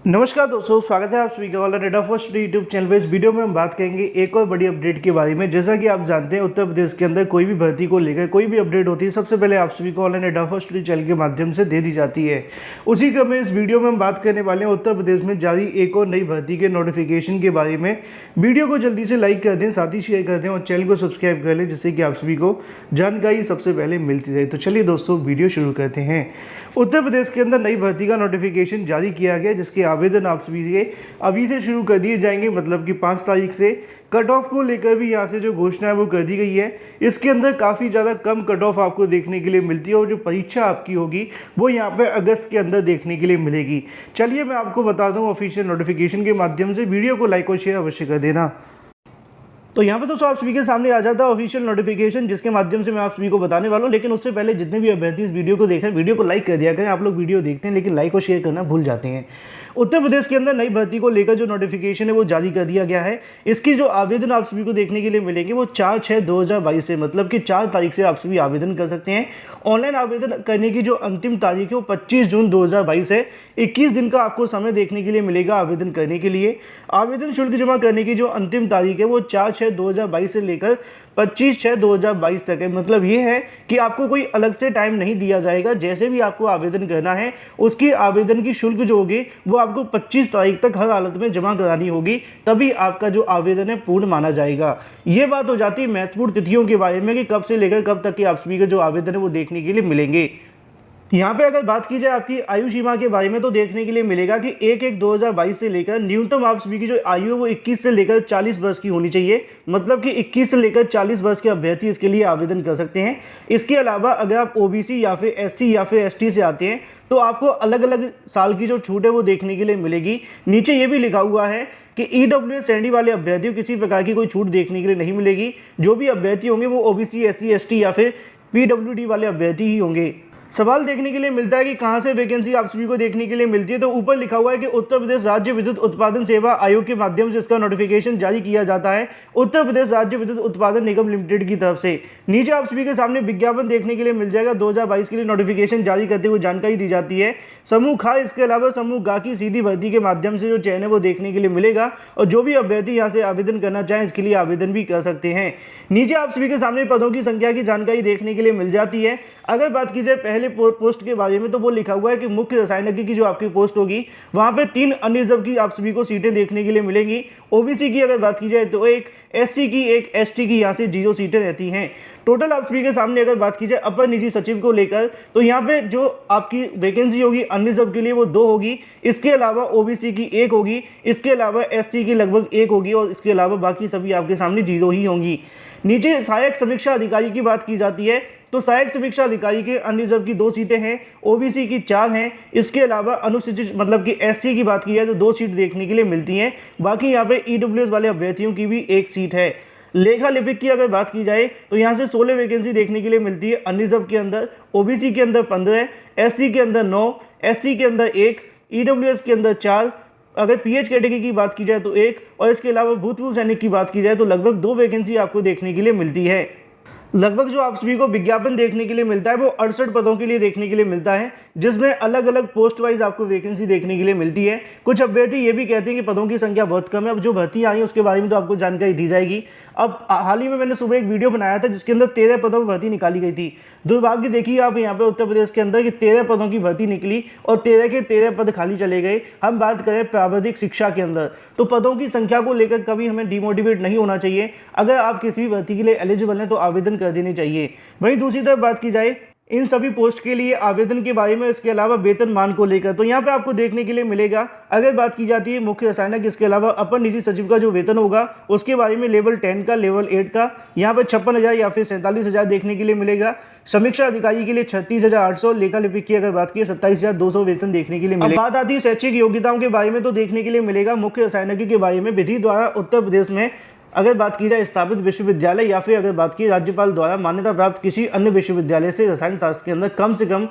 नमस्कार दोस्तों, स्वागत है आप सभी का online data first YouTube channel पे। इस वीडियो में हम बात करेंगे एक और बड़ी अपडेट के बारे में। जैसा कि आप जानते हैं, उत्तर प्रदेश के अंदर कोई भी भर्ती को लेकर कोई भी अपडेट होती है, सबसे पहले आप सभी को ऑनलाइन डेटा फर्स्ट चैनल के माध्यम से दे दी जाती है। उसी क्रम में इस वीडियो में हम बात करने वाले हैं उत्तर प्रदेश में जारी एक और नई भर्ती के नोटिफिकेशन के बारे में। वीडियो को जल्दी से लाइक कर दें, साथ ही शेयर कर दें और चैनल को सब्सक्राइब कर लें, जिससे कि आप सभी को जानकारी सबसे पहले मिलती रहे। तो चलिए दोस्तों, वीडियो शुरू करते हैं। उत्तर प्रदेश के अंदर नई भर्ती का नोटिफिकेशन जारी किया गया, जिसके आवेदन आप सभी के अभी से शुरू कर दिए जाएंगे। मतलब कि 5 तारीख से कट ऑफ को लेकर भी यहाँ से जो घोषणा है वो कर दी गई है। इसके अंदर काफ़ी ज़्यादा कम कट ऑफ आपको देखने के लिए मिलती है और जो परीक्षा आपकी होगी वो यहाँ पे अगस्त के अंदर देखने के लिए मिलेगी। चलिए मैं आपको बता दूँ ऑफिशियल नोटिफिकेशन के माध्यम से। वीडियो को लाइक और शेयर अवश्य कर देना। तो यहाँ पे दोस्तों आप सभी के सामने आ जाता है ऑफिशियल नोटिफिकेशन, जिसके माध्यम से मैं आप सभी को बताने वाला हूँ। लेकिन उससे पहले जितने भी अभ्यर्थी इस वीडियो को देख रहे हैं, वीडियो को लाइक कर दिया करें। आप लोग वीडियो देखते हैं लेकिन लाइक और शेयर करना भूल जाते हैं। उत्तर प्रदेश के अंदर नई भर्ती को लेकर जो नोटिफिकेशन है वो जारी कर दिया गया है। इसकी जो आवेदन आप सभी को देखने के लिए मिलेंगे वो 4/6/2022 से, मतलब कि 4 तारीख से आप सभी आवेदन कर सकते हैं। ऑनलाइन आवेदन करने की जो अंतिम तारीख है वो 25 जून 2022 है। 21 दिन का आपको समय देखने के लिए मिलेगा आवेदन करने के लिए। आवेदन शुल्क जमा करने की जो अंतिम तारीख है वो 4/6/2022 से लेकर 25/6/2022 तक है। मतलब ये है कि आपको कोई अलग से टाइम नहीं दिया जाएगा। जैसे भी आपको आवेदन करना है, उसकी आवेदन की शुल्क जो होगी वो आपको 25 तारीख तक हर हालत में जमा करानी होगी, तभी आपका जो आवेदन है पूर्ण माना जाएगा। ये बात हो जाती है महत्वपूर्ण तिथियों के बारे में कि कब से लेकर कब तक के आप सभी के जो आवेदन है वो देखने के लिए मिलेंगे। यहाँ पे अगर बात की जाए आपकी आयु सीमा के बारे में, तो देखने के लिए मिलेगा कि 1/1/2022 से लेकर न्यूनतम आप सभी की जो आयु है वो 21 से लेकर 40 वर्ष की होनी चाहिए। मतलब कि 21 से लेकर 40 वर्ष के अभ्यर्थी इसके लिए आवेदन कर सकते हैं। इसके अलावा अगर आप ओबीसी या फिर एससी या फिर एसटी से आते हैं तो आपको अलग अलग साल की जो छूट है वो देखने के लिए मिलेगी। नीचे ये भी लिखा हुआ है कि ईडब्ल्यूएस श्रेणी वाले अभ्यर्थियों किसी प्रकार की कोई छूट देखने के लिए नहीं मिलेगी। जो भी अभ्यर्थी होंगे वो ओबीसी, एससी, एसटी या फिर पीडब्ल्यूडी वाले अभ्यर्थी ही होंगे। सवाल देखने के लिए मिलता है कि कहां से वैकेंसी आप सभी को देखने के लिए मिलती है। तो ऊपर लिखा हुआ है कि उत्तर प्रदेश राज्य विद्युत उत्पादन सेवा आयोग के माध्यम से इसका नोटिफिकेशन जारी किया जाता है, उत्तर प्रदेश राज्य विद्युत उत्पादन निगम लिमिटेड की तरफ से। नीचे आप सभी के सामने विज्ञापन देखने के लिए मिल जाएगा। 2022 के लिए नोटिफिकेशन जारी करते हुए जानकारी दी जाती है। समूह खा, इसके अलावा समूह गा की सीधी भर्ती के माध्यम से जो चयन है वो देखने के लिए मिलेगा और जो भी अभ्यर्थी यहाँ से आवेदन करना चाहें इसके लिए आवेदन भी कर सकते हैं। नीचे आप सभी के सामने पदों की संख्या की जानकारी देखने के लिए मिल जाती है। अगर बात की जाए पहले पोस्ट के बारे में, तो वो लिखा हुआ है कि मुख्य रसायनज्ञ की जो आपकी पोस्ट होगी वहां पे 3 अनरिजर्व की आप सभी को सीटें देखने के लिए मिलेंगी। ओबीसी की अगर बात की जाए तो 1, एससी की 1, एसटी की यहाँ से 0 सीटें रहती हैं। टोटल आप सभी के सामने अगर बात की जाए अपर निजी सचिव को लेकर, तो यहाँ पे जो आपकी वैकेंसी होगी अनरिजर्व के लिए वो 2 होगी। इसके अलावा ओबीसी की 1 होगी, इसके अलावा एससी की लगभग 1 होगी और इसके अलावा बाकी सभी आपके सामने 0 ही होंगी। नीचे सहायक समीक्षा अधिकारी की बात की जाती है, तो सहायक समीक्षा अधिकारी के अनरिजर्व की 2 सीटें हैं, ओबीसी की 4 हैं। इसके अलावा अनुसूचित मतलब कि एससी की बात की जाए तो 2 सीट देखने के लिए मिलती हैं। बाकी यहाँ पे ईडब्ल्यूएस वाले अभ्यर्थियों की भी 1 सीट है। लेखा लिपिक की अगर बात की जाए तो यहाँ से 16 वैकेंसी देखने के लिए मिलती है अनरिजर्व के अंदर, ओबीसी के अंदर 15, एससी के अंदर 9, एससी के अंदर 1, ईडब्ल्यूएस के अंदर 4, अगर पीएच कैटेगरी की बात की जाए तो 1 और इसके अलावा भूतपूर्व सैनिक की बात की जाए तो लगभग 2 वैकेंसी आपको देखने के लिए मिलती है। लगभग जो आप सभी को विज्ञापन देखने के लिए मिलता है वो 68 पदों के लिए देखने के लिए मिलता है, जिसमें अलग अलग पोस्ट वाइज आपको वैकेंसी देखने के लिए मिलती है। कुछ अभ्यर्थी ये भी कहते हैं कि पदों की संख्या बहुत कम है। अब जो भर्ती आई है उसके बारे में तो आपको जानकारी दी जाएगी। अब हाल ही में मैंने सुबह एक वीडियो बनाया था जिसके अंदर 13 पदों पर भर्ती निकाली गई थी। दुर्भाग्य देखिए आप यहाँ पे उत्तर प्रदेश के अंदर कि 13 पदों की भर्ती निकली और 13 के 13 पद खाली चले गए। हम बात करें प्राविधिक शिक्षा के अंदर, तो पदों की संख्या को लेकर कभी हमें डिमोटिवेट नहीं होना चाहिए। अगर आप किसी भी भर्ती के लिए एलिजिबल हैं तो आवेदन कर देनी चाहिए। वहीं दूसरी तरफ बात की जाए इन सभी पोस्ट के लिए आवेदन के बारे में, इसके अलावा वेतन मान को लेकर, तो यहाँ पे आपको देखने के लिए मिलेगा। अगर बात की जाती है मुख्य रसायनक, इसके अलावा अपर निजी सचिव का जो वेतन होगा उसके बारे में लेवल 10 का, लेवल 8 का यहाँ पे 56,000 या फिर 47,000 देखने के लिए मिलेगा। समीक्षा अधिकारी के लिए 36,800, लेखा लिपिक की अगर बात की 27,200 वेतन देखने के लिए मिलेगा। बात आती है शैक्षिक योग्यताओं के बारे में, तो देखने के लिए मिलेगा मुख्य रसायनज्ञ के बारे में विधि द्वारा उत्तर प्रदेश में अगर बात की जाए स्थापित विश्वविद्यालय या फिर अगर बात की राज्यपाल द्वारा मान्यता प्राप्त किसी अन्य विश्वविद्यालय से रसायन शास्त्र के अंदर कम से कम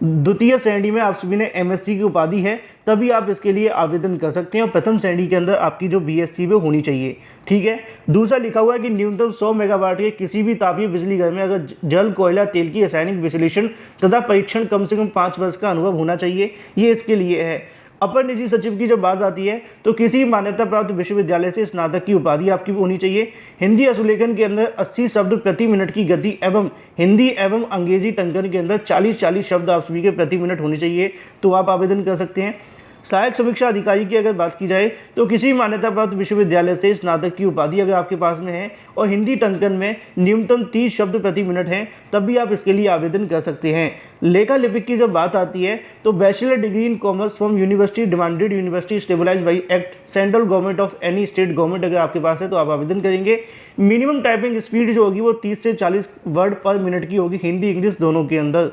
द्वितीय श्रेणी में आप सभी ने एमएससी की उपाधि है, तभी आप इसके लिए आवेदन कर सकते हैं और प्रथम श्रेणी के अंदर आपकी जो बीएससी वो होनी चाहिए। ठीक है। दूसरा लिखा हुआ है कि न्यूनतम 100 मेगावाट के किसी भी तापीय बिजली घर में अगर जल, कोयला, तेल की रासायनिक विश्लेषण तथा परीक्षण कम से कम 5 वर्ष का अनुभव होना चाहिए, ये इसके लिए है। अपर निजी सचिव की जब बात आती है तो किसी मान्यता प्राप्त विश्वविद्यालय से स्नातक की उपाधि आपकी होनी चाहिए। हिंदी असुलेखन के अंदर 80 शब्द प्रति मिनट की गति एवं हिंदी एवं अंग्रेजी टंकन के अंदर 40 शब्द आप सभी के प्रति मिनट होने चाहिए, तो आप आवेदन कर सकते हैं। सहायक समीक्षा अधिकारी की अगर बात की जाए तो किसी मान्यता प्राप्त विश्वविद्यालय से स्नातक की उपाधि अगर आपके पास में है और हिंदी टंकन में न्यूनतम 30 शब्द प्रति मिनट हैं, तब भी आप इसके लिए आवेदन कर सकते हैं। लेखा लिपिक की जब बात आती है तो bachelor degree in commerce from university demanded university stabilise by act central government of any state government अगर आपके पास है तो आप आवेदन करेंगे। मिनिमम टाइपिंग स्पीड जो होगी वो 30 से 40 वर्ड पर मिनट की होगी, हिंदी इंग्लिश दोनों के अंदर।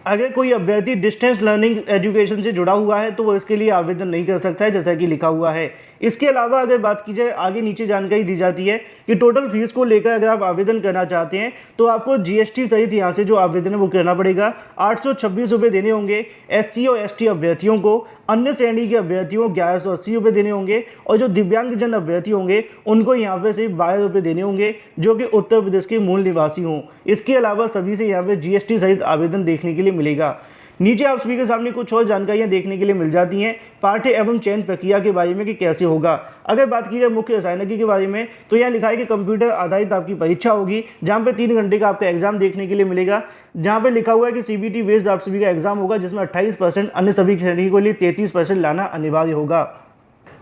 अगर कोई अभ्यर्थी डिस्टेंस लर्निंग एजुकेशन से जुड़ा हुआ है तो वो इसके लिए आवेदन नहीं कर सकता है, जैसा कि लिखा हुआ है। इसके अलावा अगर बात की जाए आगे नीचे जानकारी दी जाती है कि टोटल फीस को लेकर अगर आप आवेदन करना चाहते हैं तो आपको जीएसटी सहित यहाँ से जो आवेदन है वो करना पड़ेगा। 826 रुपये देने होंगे SC और ST अभ्यर्थियों को, अन्य श्रेणी के अभ्यर्थियों को 1180 रुपये देने होंगे और जो दिव्यांगजन अभ्यर्थी होंगे उनको यहाँ पे सिर्फ 12 रुपये देने होंगे जो कि उत्तर प्रदेश के मूल निवासी हों। इसके अलावा सभी से यहाँ पे GST सहित आवेदन देखने के लिए मिलेगा। नीचे आप सभी के सामने कुछ और जानकारियां देखने के लिए मिल जाती हैं पाठ्य एवं चयन प्रक्रिया के बारे में कि कैसे होगा। अगर बात की जाए मुख्य रसायनिकी के बारे में तो यहाँ लिखा है कि कंप्यूटर आधारित आपकी परीक्षा होगी, जहाँ पे 3 घंटे का आपका एग्जाम देखने के लिए मिलेगा। जहाँ पे लिखा हुआ है कि CBT बेस्ड आप सभी का एग्जाम होगा, जिसमें 28%, अन्य सभी श्रेणी के लिए 33% लाना अनिवार्य होगा।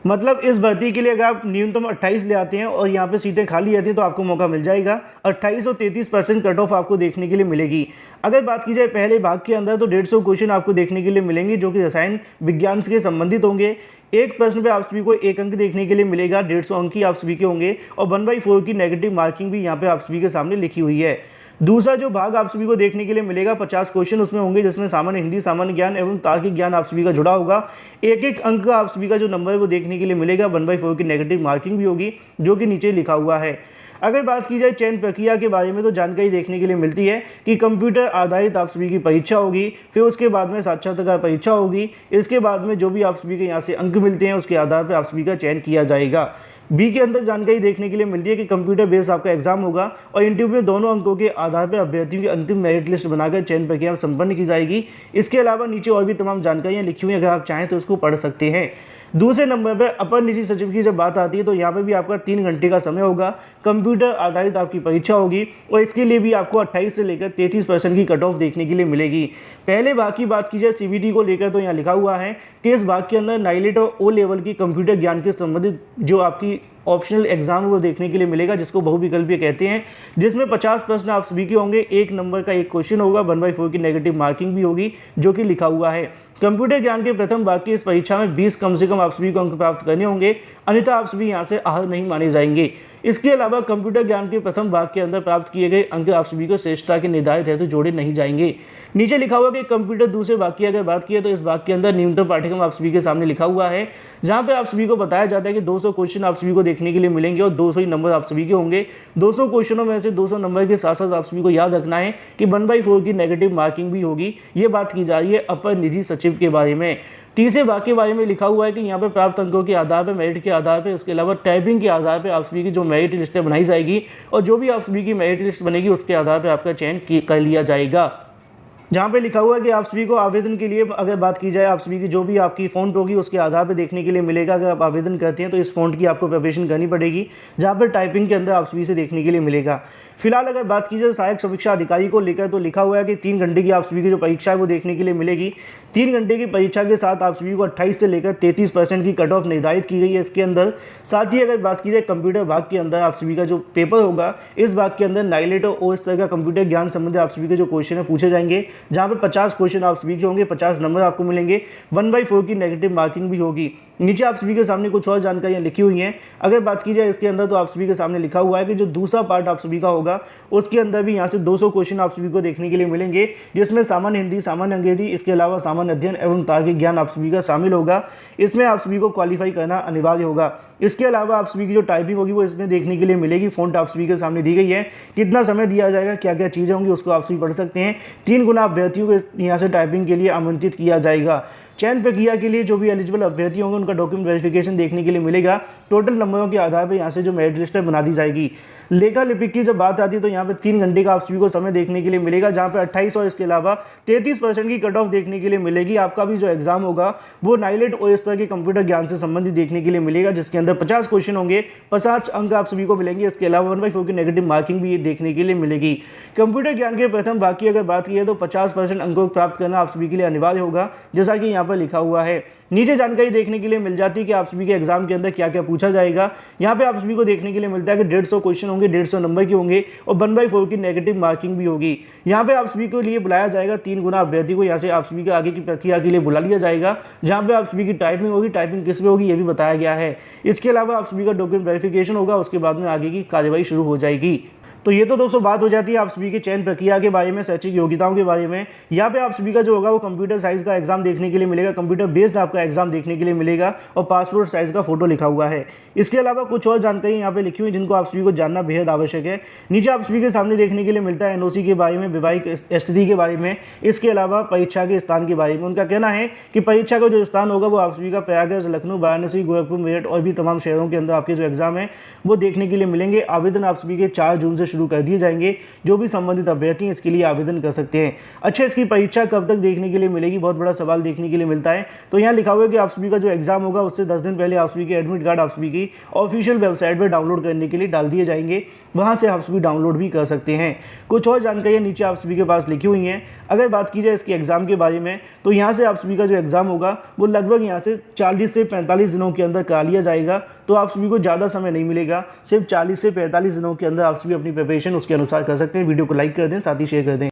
मतलब इस भर्ती के लिए अगर आप न्यूनतम 28 ले आते हैं और यहाँ पे सीटें खाली आती हैं तो आपको मौका मिल जाएगा। 28 और 33% कट ऑफ आपको देखने के लिए मिलेगी। अगर बात की जाए पहले भाग के अंदर तो 150 क्वेश्चन आपको देखने के लिए मिलेंगे जो कि रसायन विज्ञान से संबंधित होंगे। एक प्रश्न पे आप सभी को 1 अंक देखने के लिए मिलेगा, 150 अंक की आप सभी के होंगे और 1/4 की नेगेटिव मार्किंग भी यहाँ पे आप सभी के सामने लिखी हुई है। दूसरा जो भाग आप सभी को देखने के लिए मिलेगा 50 क्वेश्चन उसमें होंगे, जिसमें सामान्य हिंदी, सामान्य ज्ञान एवं तार्किक ज्ञान आप सभी का जुड़ा होगा। 1 अंक का आप सभी का जो नंबर है वो देखने के लिए मिलेगा, 1/4 की नेगेटिव मार्किंग भी होगी जो कि नीचे लिखा हुआ है। अगर बात की जाए चयन प्रक्रिया के बारे में तो जानकारी देखने के लिए मिलती है कि कंप्यूटर आधारित आप सभी की परीक्षा होगी, फिर उसके बाद में साक्षात्कार परीक्षा होगी। इसके बाद में जो भी आप सभी के यहाँ से अंक मिलते हैं उसके आधार पर आप सभी का चयन किया जाएगा। बी के अंदर जानकारी देखने के लिए मिलती है कि कंप्यूटर बेस्ड आपका एग्जाम होगा और इंटरव्यू में दोनों अंकों के आधार पर अभ्यर्थियों की अंतिम मेरिट लिस्ट बनाकर चयन प्रक्रिया संपन्न की जाएगी। इसके अलावा नीचे और भी तमाम जानकारियां लिखी हुई हैं, अगर आप चाहें तो उसको पढ़ सकते हैं। दूसरे नंबर पर अपर निजी सचिव की जब बात आती है तो यहाँ पे भी आपका 3 घंटे का समय होगा, कंप्यूटर आधारित आपकी परीक्षा होगी और इसके लिए भी आपको 28 से लेकर 33% की कट ऑफ देखने के लिए मिलेगी। पहले भाग की बात की जाए CBT को लेकर तो यहाँ लिखा हुआ है कि इस भाग के अंदर नाइलेट और O लेवल की कंप्यूटर ज्ञान के संबंधित जो आपकी ऑप्शनल एग्जाम वो देखने के लिए मिलेगा, जिसको बहुविकल्पीय कहते हैं, जिसमें 50 प्रश्न आप सभी के होंगे। 1 नंबर का 1 क्वेश्चन होगा, 1/4 की नेगेटिव मार्किंग भी होगी जो कि लिखा हुआ है। कंप्यूटर ज्ञान के प्रथम भाग की इस परीक्षा में 20 कम से कम आप सभी को अंक प्राप्त करने होंगे, अन्यथा आप सभी यहाँ से आहर नहीं माने जाएंगे। इसके अलावा कंप्यूटर ज्ञान के प्रथम भाग के अंदर प्राप्त किए गए अंक आप सभी को श्रेष्ठता के निर्धारित हेतु जोड़े नहीं जाएंगे। नीचे लिखा हुआ कि कंप्यूटर दूसरे भाग की अगर बात की तो इस भाग के अंदर न्यूनतम पाठ्यक्रम आप सभी के सामने लिखा हुआ है, जहां पे आप सभी को बताया जाता है कि 200 क्वेश्चन आप सभी को देखने के लिए मिलेंगे और 200 ही नंबर आप सभी के होंगे। 200 क्वेश्चनों में से 200 नंबर के साथ साथ आप सभी को याद रखना है कि 1/4 की नेगेटिव मार्किंग भी होगी। ये बात की जा रही है अपर निजी सचिव के बारे में। तीसरे भाग के बारे में लिखा हुआ है कि यहाँ पे प्राप्त अंकों के आधार पर, मेरिट के आधार पर, इसके अलावा टाइपिंग के आधार पर आप सभी की जो मेरिट लिस्टें बनाई जाएगी और जो भी आप सभी की मेरिट लिस्ट बनेगी उसके आधार पर आपका चयन कर लिया जाएगा। जहाँ पे लिखा हुआ है कि आप सभी को आवेदन के लिए अगर बात की जाए आप सभी की जो भी आपकी फ़ॉन्ट होगी उसके आधार पे देखने के लिए मिलेगा। अगर आप आवेदन करते हैं तो इस फ़ॉन्ट की आपको प्रिपरेशन करनी पड़ेगी, जहाँ पर टाइपिंग के अंदर आप सभी से देखने के लिए मिलेगा। फिलहाल अगर बात की जाए सहायक समीक्षा अधिकारी को लेकर तो लिखा हुआ है कि 3 घंटे की आप सभी की जो परीक्षा है वो देखने के लिए मिलेगी। 3 घंटे की परीक्षा के साथ आप सभी को 28 से लेकर 33% की कट ऑफ निर्धारित की गई है इसके अंदर। साथ ही अगर बात की जाए कंप्यूटर भाग के अंदर आप सभी का जो पेपर होगा, इस भाग के अंदर नाइलेट और इस तरह का कंप्यूटर ज्ञान संबंधित आप सभी के जो क्वेश्चन है पूछे जाएंगे, जहाँ पर 50 क्वेश्चन आप सभी के होंगे, 50 नंबर आपको मिलेंगे, 1/4 की नेगेटिव मार्किंग भी होगी। नीचे आप सभी के सामने कुछ और जानकारियां लिखी हुई हैं। अगर बात की जाए इसके अंदर तो आप सभी के सामने लिखा हुआ है कि जो दूसरा पार्ट आप सभी का होगा उसके अंदर भी यहाँ से 200 क्वेश्चन आप सभी को देखने के लिए मिलेंगे, जिसमें सामान्य हिंदी, सामान्य अंग्रेजी, इसके अलावा सामान्य अध्ययन एवं तार्किक ज्ञान आप सभी का शामिल होगा। इसमें आप सभी को क्वालिफाई करना अनिवार्य होगा। इसके अलावा आप सभी की जो टाइपिंग होगी वो इसमें देखने के लिए मिलेगी। फ़ॉन्ट आप सभी के सामने दी गई है, कितना समय दिया जाएगा, क्या क्या चीज़ें होंगी उसको आप सभी पढ़ सकते हैं। 3 गुना अभ्यर्थियों को यहाँ से टाइपिंग के लिए आमंत्रित किया जाएगा। चयन प्रक्रिया के लिए जो भी एलिजिबल अभ्यर्थी होंगे उनका डॉक्यूमेंट वेरिफिकेशन देखने के लिए मिलेगा। टोटल नंबरों के आधार पर यहाँ से जो मेरिट लिस्ट है बना दी जाएगी। लेखा लिपिक की जब बात आती है तो यहाँ पे 3 घंटे का आप सभी को समय देखने के लिए मिलेगा, जहाँ पे 28 और इसके अलावा 33% की कट ऑफ देखने के लिए मिलेगी। आपका भी जो एग्जाम होगा वो नाइलेट और इस तरह के कंप्यूटर ज्ञान से संबंधित देखने के लिए मिलेगा, जिसके अंदर 50 क्वेश्चन होंगे, 50 अंक आप सभी को मिलेंगे। इसके अलावा 1/4 की नेगेटिव मार्किंग भी देखने के लिए मिलेगी। कंप्यूटर ज्ञान के प्रथम भाग की अगर बात की है तो 50% अंकों को प्राप्त करना आप सभी के लिए अनिवार्य होगा, जैसा कि यहाँ पर लिखा हुआ है। नीचे जानकारी देखने के लिए मिल जाती है कि आप सभी के एग्जाम के अंदर क्या क्या पूछा जाएगा। यहाँ पे आप सभी को देखने के लिए मिलता है कि 150 क्वेश्चन होंगे, 150 नंबर के होंगे और 1/4 की नेगेटिव मार्किंग भी होगी। यहाँ पे आप सभी को लिए बुलाया जाएगा 3 गुना अभ्यर्थी को, यहाँ से आप सभी के आगे की प्रक्रिया के लिए बुला लिया जाएगा, जहाँ पे आप सभी की टाइपिंग होगी। टाइपिंग किस में होगी ये भी बताया गया है। इसके अलावा आप सभी का डॉक्यूमेंट वेरिफिकेशन होगा, उसके बाद में आगे की कार्यवाही शुरू हो जाएगी। तो ये तो दोस्तों बात हो जाती है आप सभी के चयन प्रक्रिया के बारे में, शैक्षिक योग्यताओं के बारे में। यहाँ पे आप सभी का जो होगा वो कंप्यूटर साइज का एग्जाम देखने के लिए मिलेगा, कंप्यूटर बेस्ड आपका एग्जाम देखने के लिए मिलेगा और पासपोर्ट साइज का फोटो लिखा हुआ है। इसके अलावा कुछ और जानकारी यहाँ पे लिखी हुई जिनको आप सभी को जानना बेहद आवश्यक है। नीचे आप सभी के सामने देखने के लिए मिलता है एनओसी के बारे में, वैवाहिक स्थिति के बारे में, इसके अलावा परीक्षा के स्थान के बारे में। उनका कहना है कि परीक्षा का जो स्थान होगा वो आप सभी का प्रयागराज, लखनऊ, वाराणसी, गोरखपुर, मेरठ और भी तमाम शहरों के अंदर आपके जो एग्जाम है वो देखने के लिए मिलेंगे। आवेदन आप सभी के 4 जून से शुरू कर दिए जाएंगे। जो भी संबंधित अभ्यर्थी हैं इसके लिए आवेदन कर सकते हैं। अच्छा, इसकी परीक्षा कब तक देखने के लिए मिलेगी, बहुत बड़ा सवाल देखने के लिए मिलता है। तो यहाँ लिखा हुआ है कि आप सभी का जो एग्जाम होगा उससे 10 दिन पहले आप सभी के एडमिट कार्ड आप सभी की ऑफिशियल वेबसाइट पर डाउनलोड करने के लिए डाल दिए जाएंगे, वहां से आप सभी डाउनलोड भी कर सकते हैं। कुछ और जानकारियां नीचे आप सभी के पास लिखी हुई हैं। अगर बात की जाए इसके एग्जाम के बारे में तो यहाँ से आप सभी का जो एग्जाम होगा वो लगभग यहाँ से 40 से 45 दिनों के अंदर करा लिया जाएगा। तो आप सभी को ज़्यादा समय नहीं मिलेगा, सिर्फ 40 से 45 दिनों के अंदर आप सभी अपनी प्रिपरेशन उसके अनुसार कर सकते हैं। वीडियो को लाइक कर दें, साथ ही शेयर कर दें।